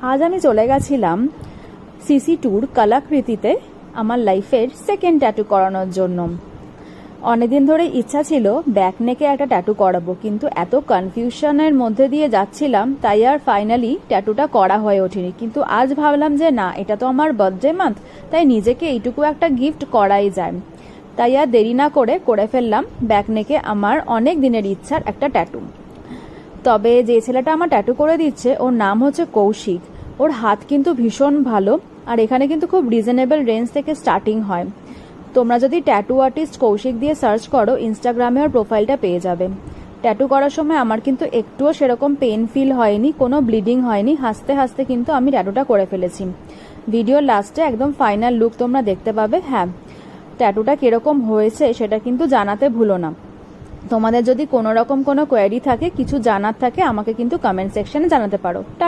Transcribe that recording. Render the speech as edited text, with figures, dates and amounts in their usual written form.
আজ আমি চলে গেছিলাম CC2 কলাকৃতিতে আমার লাইফের সেকেন্ড ট্যাটু করানোর জন্য। অনেকদিন ধরে ইচ্ছা ছিল ব্যাক নেকে একটা ট্যাটু করাবো, কিন্তু এত কনফিউশনের মধ্যে দিয়ে যাচ্ছিলাম তাই আর ফাইনালি ট্যাটুটা করা হয়ে ওঠেনি। কিন্তু আজ ভাবলাম যে না, এটা তো আমার বার্থডে মান্থ, তাই নিজেকে এইটুকু একটা গিফট করাই যায়। তাই আর দেরি না করে ফেললাম ব্যাক নেকে আমার অনেক দিনের ইচ্ছার একটা ট্যাটু। তবে যে ছেলেটা আমার ট্যাটু করে দিচ্ছে ওর নাম হচ্ছে কৌশিক। ওর হাত কিন্তু ভীষণ ভালো, আর এখানে কিন্তু খুব রিজনেবল রেঞ্জ থেকে স্টার্টিং হয়। তোমরা যদি ট্যাটু আর্টিস্ট কৌশিক দিয়ে সার্চ করো ইনস্টাগ্রামে ওর প্রোফাইলটা পেয়ে যাবে। ট্যাটু করার সময় আমার কিন্তু একটুও সেরকম পেন ফিল হয়নি, কোনো ব্লিডিং হয়নি, হাসতে হাসতে কিন্তু আমি ট্যাটুটা করে ফেলেছি। ভিডিওর লাস্টে একদম ফাইনাল লুক তোমরা দেখতে পাবে। হ্যাঁ, ট্যাটুটা কিরকম হয়েছে সেটা কিন্তু জানাতে ভুলো না। তোমাদের যদি কোনো রকম কোনো কোয়ারি থাকে, কিছু জানার থাকে, আমাকে কিন্তু কমেন্ট সেকশনে জানাতে পারো।